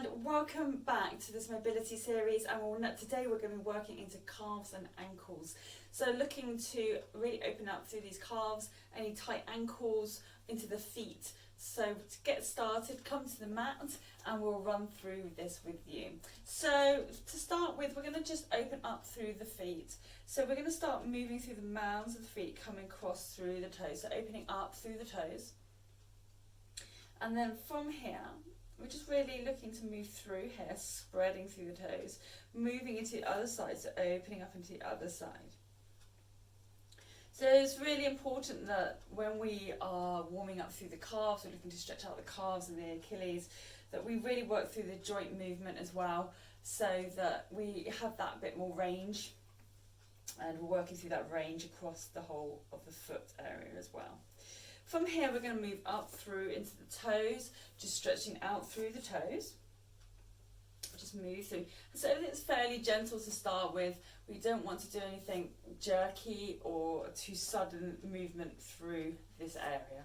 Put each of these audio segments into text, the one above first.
and welcome back to this mobility series, and today we're going to be working into calves and ankles. So looking to really open up through these calves, any tight ankles, into the feet. So to get started, come to the mat and we'll run through this with you. So to start with, we're going to just open up through the feet. So we're going to start moving through the mounds of the feet, coming across through the toes, so opening up through the toes. And then from here, we're just really looking to move through here, spreading through the toes, moving into the other side, so opening up into the other side. So it's really important that when we are warming up through the calves, we're looking to stretch out the calves and the Achilles, that we really work through the joint movement as well, so that we have that bit more range, and we're working through that range across the whole of the foot area as well. From here, we're going to move up through into the toes, just stretching out through the toes. Just move through. So everything's fairly gentle to start with. We don't want to do anything jerky or too sudden movement through this area.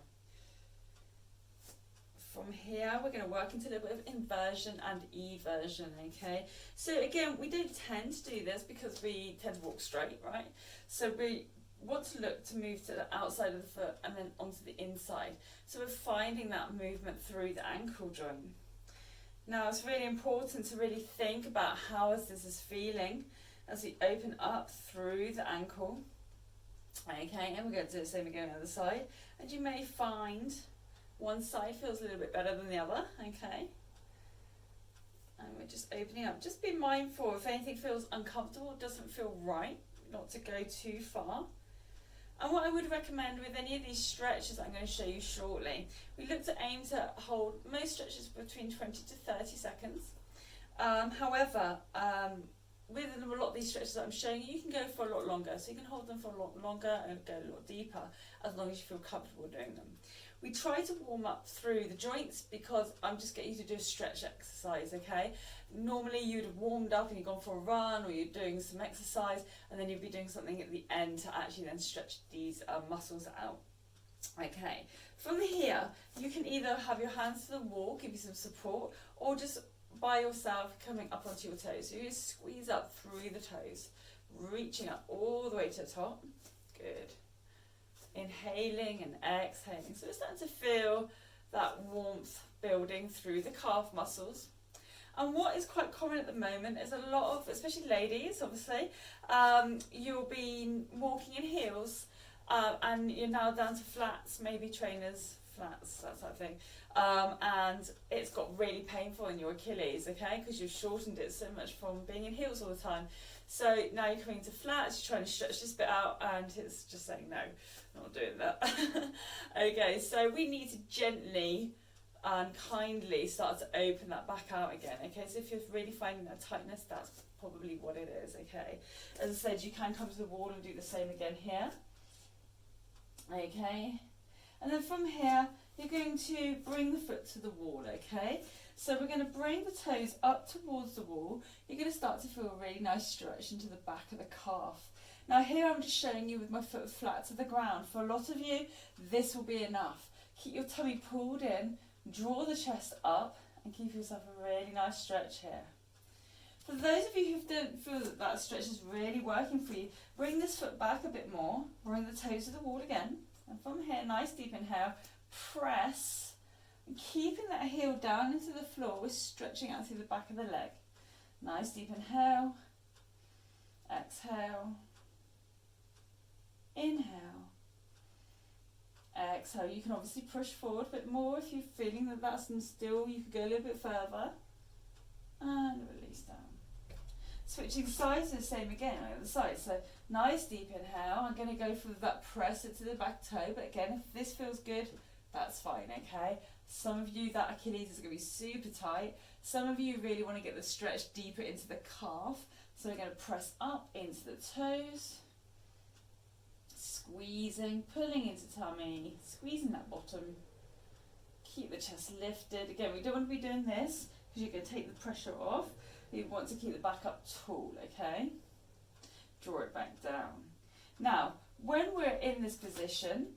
From here, we're going to work into a little bit of inversion and eversion, okay? So again, we don't tend to do this because we tend to walk straight, right? So we want to look to move to the outside of the foot and then onto the inside. So we're finding that movement through the ankle joint. Now it's really important to really think about how this is feeling as we open up through the ankle. Okay, and we're going to do the same again on the other side. And you may find one side feels a little bit better than the other, okay? And we're just opening up. Just be mindful if anything feels uncomfortable, doesn't feel right, not to go too far. And what I would recommend with any of these stretches I'm going to show you shortly, we look to aim to hold most stretches between 20 to 30 seconds. However, with a lot of these stretches that I'm showing you, you can go for a lot longer. So you can hold them for a lot longer and go a lot deeper as long as you feel comfortable doing them. We try to warm up through the joints because I'm just getting you to do a stretch exercise, okay? Normally you'd have warmed up and you've gone for a run or you're doing some exercise, and then you'd be doing something at the end to actually then stretch these muscles out. Okay, from here you can either have your hands to the wall, give you some support, or just by yourself coming up onto your toes. So you just squeeze up through the toes, reaching up all the way to the top. Good. Inhaling and exhaling. So we're starting to feel that warmth building through the calf muscles. And what is quite common at the moment is a lot of, especially ladies, obviously, you'll be walking in heels and you're now down to flats, maybe trainers, flats, that type of thing. And it's got really painful in your Achilles, okay, because you've shortened it so much from being in heels all the time. So now you're coming to flats, you're trying to stretch this bit out, and it's just saying no, not doing that. Okay, so we need to gently and kindly start to open that back out again. Okay, so if you're really finding that tightness, that's probably what it is. Okay, as I said, you can come to the wall and do the same again here. Okay, and then from here you're going to bring the foot to the wall. Okay, so we're going to bring the toes up towards the wall. You're going to start to feel a really nice stretch into the back of the calf. Now here I'm just showing you with my foot flat to the ground. For a lot of you, this will be enough. Keep your tummy pulled in, draw the chest up, and give yourself a really nice stretch here. For those of you who don't feel that that stretch is really working for you, bring this foot back a bit more, bring the toes to the wall again, and from here, nice deep inhale, press, and keeping that heel down into the floor, we're stretching out through the back of the leg. Nice deep inhale, exhale, inhale, exhale. You can obviously push forward a bit more if you're feeling that that's still, you could go a little bit further, and release down. Switching sides, the same again on the other side. So nice deep inhale. I'm going to go for that press into the back toe, but again, if this feels good, that's fine, okay? Some of you, that Achilles is going to be super tight. Some of you really want to get the stretch deeper into the calf. So we're going to press up into the toes, squeezing, pulling into tummy, squeezing that bottom. Keep the chest lifted. Again, we don't want to be doing this because you're going to take the pressure off. You want to keep the back up tall, okay? Draw it back down. Now, when we're in this position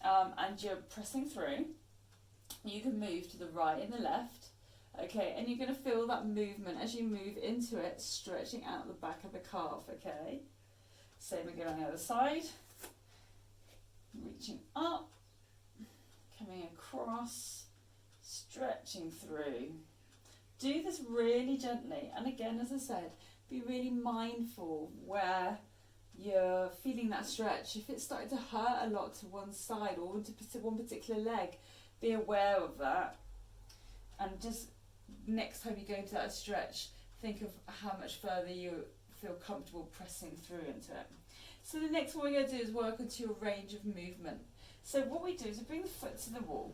and you're pressing through, you can move to the right and the left Okay, and you're going to feel that movement as you move into it, stretching out the back of the calf, okay? Same again on the other side. Reaching up, coming across, stretching through. Do this really gently, and again, as I said, be really mindful where you're feeling that stretch. If it's starting to hurt a lot to one side or to one particular leg, be aware of that. And just next time you go into that stretch, think of how much further you feel comfortable pressing through into it. So the next one we're going to do is work onto your range of movement. So what we do is we bring the foot to the wall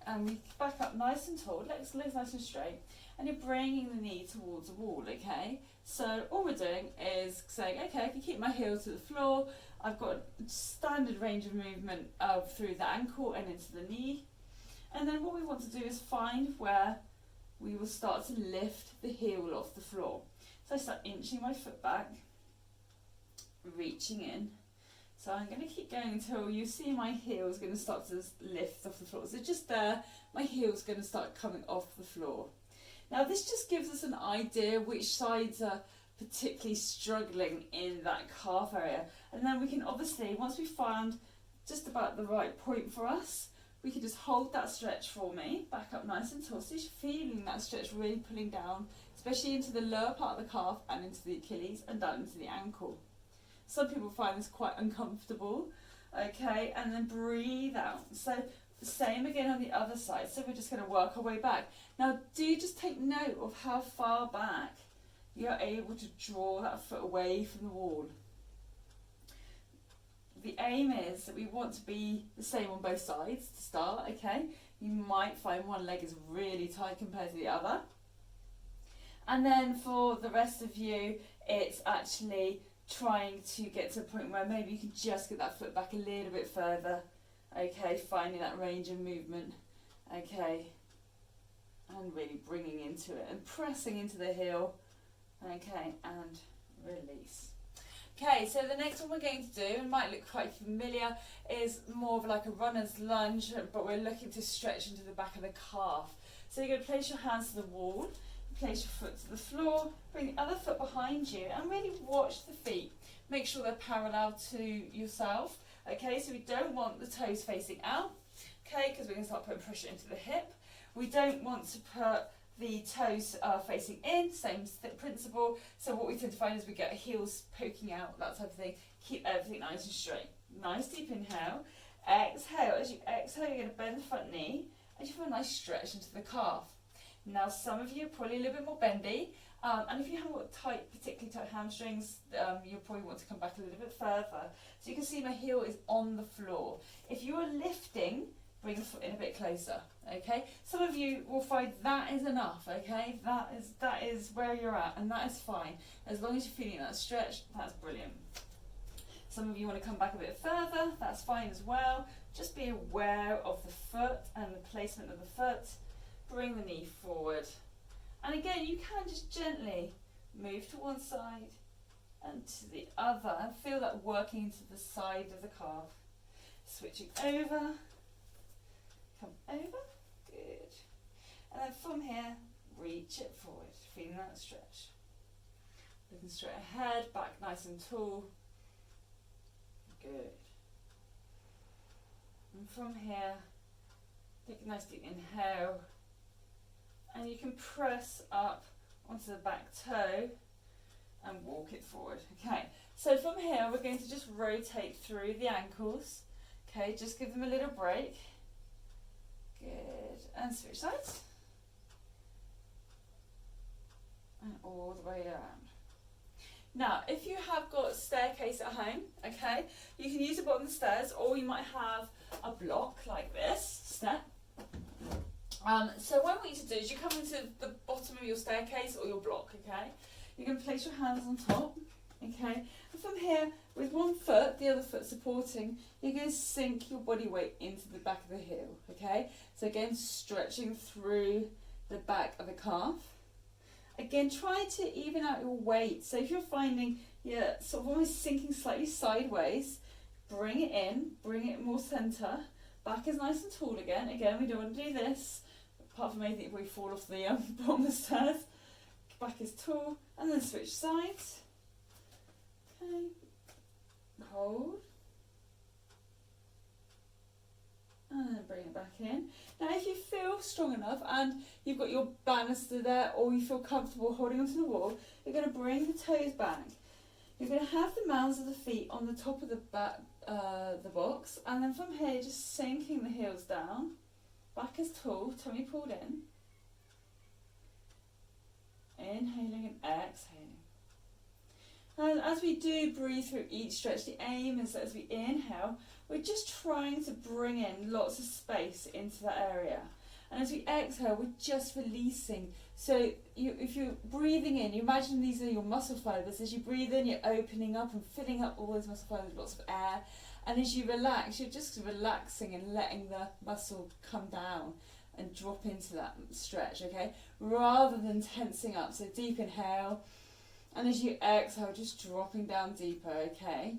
and we back up nice and tall, legs nice and straight, and you're bringing the knee towards the wall, okay? So all we're doing is saying, okay, I can keep my heel to the floor, I've got a standard range of movement through the ankle and into the knee. And then what we want to do is find where we will start to lift the heel off the floor. So I start inching my foot back, reaching in. So I'm going to keep going until you see my heel is going to start to lift off the floor. So just there, my heel is going to start coming off the floor. Now this just gives us an idea which sides are particularly struggling in that calf area. And then we can obviously, once we've found just about the right point for us, we can just hold that stretch for me, back up nice and tall. So you're feeling that stretch really pulling down, especially into the lower part of the calf and into the Achilles and down into the ankle. Some people find this quite uncomfortable, okay, and then breathe out. So same again on the other side. So we're just going to work our way back. Now do just take note of how far back you're able to draw that foot away from the wall. The aim is that we want to be the same on both sides to start, okay? You might find one leg is really tight compared to the other. And then for the rest of you, it's actually trying to get to a point where maybe you can just get that foot back a little bit further, okay? Finding that range of movement, okay? And really bringing into it and pressing into the heel, okay? And release. Okay, so the next one we're going to do, and might look quite familiar, is more of like a runner's lunge, but we're looking to stretch into the back of the calf. So you're going to place your hands to the wall, place your foot to the floor, bring the other foot behind you, and really watch the feet. Make sure they're parallel to yourself, okay? So we don't want the toes facing out, okay, because we're going to start putting pressure into the hip. We don't want to put the toes facing in, same principle. So what we tend to find is we get heels poking out, that type of thing. Keep everything nice and straight. Nice deep inhale. Exhale. As you exhale, you're going to bend the front knee and you feel a nice stretch into the calf. Now some of you are probably a little bit more bendy, and if you haven't got particularly tight hamstrings, you'll probably want to come back a little bit further. So you can see my heel is on the floor. If you are lifting, bring the foot in a bit closer, okay? Some of you will find that is enough, okay? That is where you're at, and that is fine. As long as you're feeling that stretch, that's brilliant. Some of you want to come back a bit further, that's fine as well. Just be aware of the foot and the placement of the foot. Bring the knee forward. And again, you can just gently move to one side and to the other, and feel that working into the side of the calf. Switching over. Come over, good. And then from here, reach it forward, feeling that stretch. Looking straight ahead, back nice and tall. Good. And from here, take a nice deep inhale. And you can press up onto the back toe and walk it forward. Okay, so from here, we're going to just rotate through the ankles. Okay, just give them a little break. Good, and switch sides. And all the way around. Now, if you have got a staircase at home, okay, you can use the bottom of the stairs, or you might have a block like this, step. So what I want you to do is you come into the bottom of your staircase or your block, okay? You're going to place your hands on top, okay? And from here, with one foot, the other foot supporting, you're going to sink your body weight into the back of the heel, okay? So again, stretching through the back of the calf. Again, try to even out your weight. So if you're finding you're sort of almost sinking slightly sideways, bring it in, bring it more center. Back is nice and tall again. Again, we don't want to do this. apart from anything, if we fall off the bottom of the stairs. Back is tall, and then switch sides. Okay, hold, and then bring it back in. Now if you feel strong enough and you've got your banister there, or you feel comfortable holding onto the wall, you're going to bring the toes back. You're going to have the mounds of the feet on the top of the box, and then from here just sinking the heels down, back is tall, tummy pulled in, inhaling and exhaling. And as we do breathe through each stretch, the aim is that as we inhale, we're just trying to bring in lots of space into that area. And as we exhale, we're just releasing. So if you're breathing in, you imagine these are your muscle fibers. As you breathe in, you're opening up and filling up all those muscle fibers with lots of air. And as you relax, you're just relaxing and letting the muscle come down and drop into that stretch, okay? Rather than tensing up. So deep inhale. And as you exhale, just dropping down deeper, okay?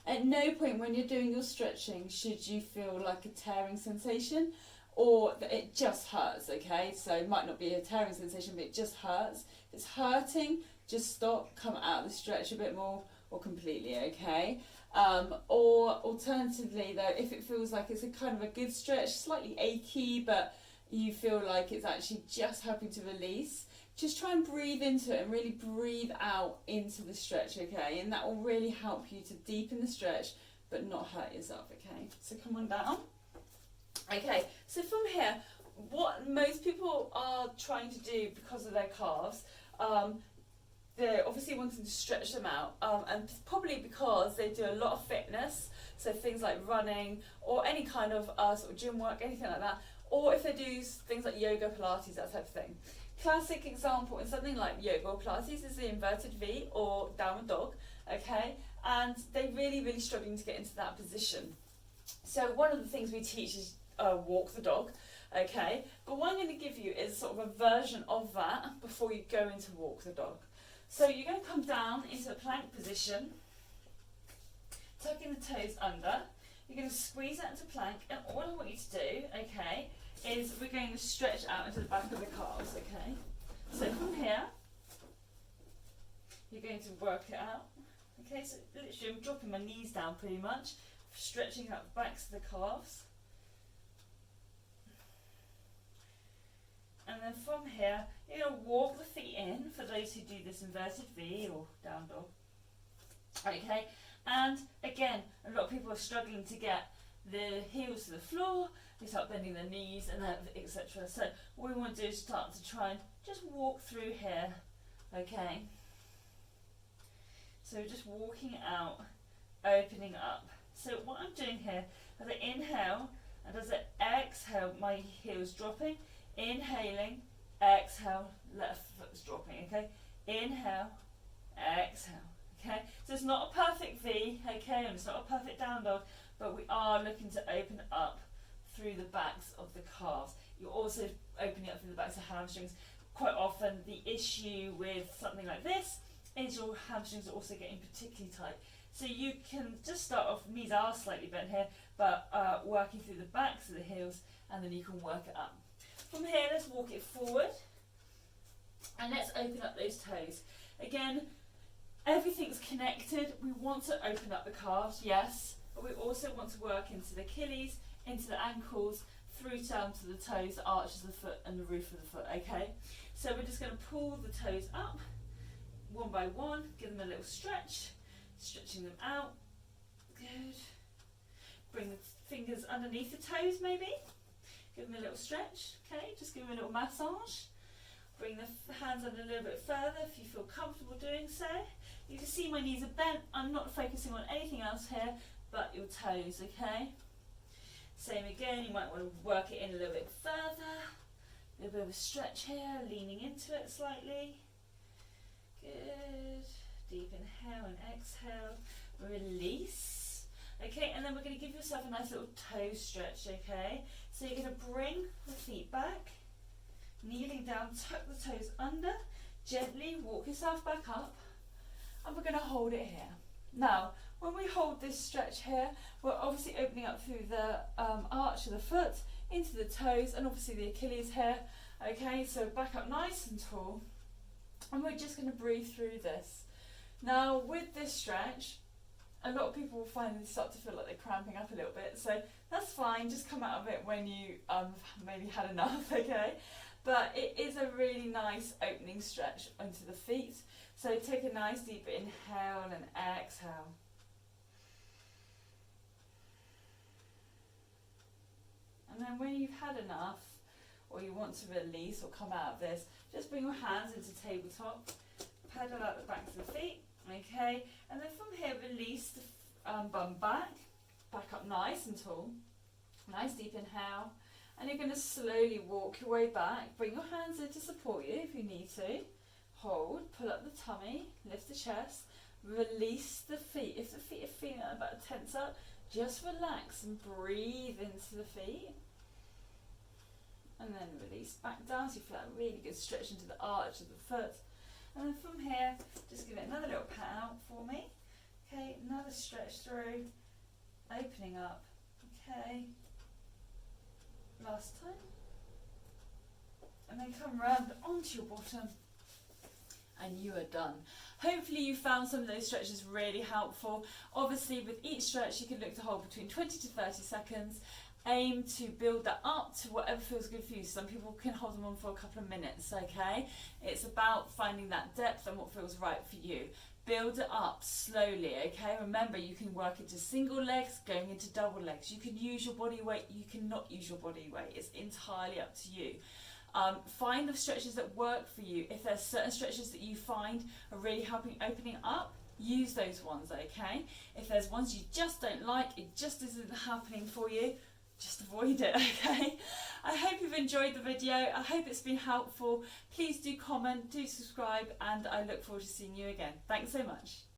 At no point when you're doing your stretching should you feel like a tearing sensation or that it just hurts, okay? So it might not be a tearing sensation, but it just hurts. If it's hurting, just stop, come out of the stretch a bit more or completely, okay? Or alternatively though, if it feels like it's a kind of a good stretch, slightly achy, but you feel like it's actually just helping to release, just try and breathe into it and really breathe out into the stretch, okay? And that will really help you to deepen the stretch but not hurt yourself, okay? So come on down. Okay, so from here, what most people are trying to do because of their calves, they're obviously wanting to stretch them out, and probably because they do a lot of fitness, so things like running or any kind of sort of gym work, anything like that, or if they do things like yoga, Pilates, that type of thing. Classic example in something like yoga or Pilates is the inverted V or downward dog, okay? And they're really, really struggling to get into that position. So one of the things we teach is walk the dog, okay? But what I'm going to give you is sort of a version of that before you go into walk the dog. So you're going to come down into a plank position, tucking the toes under. You're going to squeeze that into plank, and all I want you to do, okay, is we're going to stretch out into the back of the calves, okay? So from here, you're going to work it out, okay? So literally I'm dropping my knees down pretty much, stretching out the backs of the calves. And then from here, you're going to walk the feet in, for those who do this inverted V or down dog, okay? And again, a lot of people are struggling to get the heels to the floor, they start bending their knees and etc. So what we want to do is start to try and just walk through here, okay? So just walking out, opening up. So what I'm doing here, as I inhale and as I exhale, my heels dropping, inhaling, exhale, left foot's dropping, okay? Inhale, exhale, okay? So it's not a perfect V, okay, and it's not a perfect down dog, but we are looking to open up through the backs of the calves. You're also opening up through the backs of hamstrings. Quite often the issue with something like this is your hamstrings are also getting particularly tight. So you can just start off, knees are slightly bent here, but working through the backs of the heels, and then you can work it up. From here, let's walk it forward, and let's open up those toes. Again, everything's connected. We want to open up the calves, yes, but we also want to work into the Achilles, into the ankles, through down to the toes, the arches of the foot and the roof of the foot, okay? So we're just going to pull the toes up, one by one, give them a little stretch, stretching them out, good. Bring the fingers underneath the toes maybe, give them a little stretch, okay? Just give them a little massage. Bring the hands under a little bit further if you feel comfortable doing so. You can see my knees are bent. I'm not focusing on anything else here but your toes, okay? Same again, you might want to work it in a little bit further. A little bit of a stretch here, leaning into it slightly. Good. Deep inhale and exhale. Release. Okay, and then we're going to give yourself a nice little toe stretch, okay? So you're going to bring the feet back, kneeling down, tuck the toes under, gently walk yourself back up, and we're going to hold it here. Now, when we hold this stretch here, we're obviously opening up through the arch of the foot. into the toes, and obviously the Achilles here. Okay, so back up nice and tall, and we're just going to breathe through this. Now with this stretch, a lot of people will find they start to feel like they're cramping up a little bit, so that's fine, just come out of it when you maybe had enough, okay? But it is a really nice opening stretch onto the feet. So take a nice deep inhale and exhale. And then when you've had enough, or you want to release or come out of this, just bring your hands into tabletop, pedal out the backs of the feet, okay? And then from here, release the bum back up nice and tall. Nice deep inhale. And you're going to slowly walk your way back. Bring your hands in to support you if you need to. Hold, pull up the tummy, lift the chest, release the feet. If the feet are feeling about to tense up, just relax and breathe into the feet. And then release back down, so you feel that really good stretch into the arch of the foot. And then from here, just give it another little pat out for me. Okay, another stretch through, opening up. Okay, last time. And then come round onto your bottom. And you are done. Hopefully you found some of those stretches really helpful. Obviously with each stretch you can look to hold between 20 to 30 seconds. Aim to build that up to whatever feels good for you. Some people can hold them on for a couple of minutes, okay? It's about finding that depth and what feels right for you. Build it up slowly, okay? Remember, you can work into single legs, going into double legs. You can use your body weight, you cannot use your body weight. It's entirely up to you. Find the stretches that work for you. If there's certain stretches that you find are really helping opening up, use those ones, okay? If there's ones you just don't like, it just isn't happening for you, just avoid it, okay? I hope you've enjoyed the video. I hope it's been helpful. Please do comment, do subscribe, and I look forward to seeing you again. Thanks so much.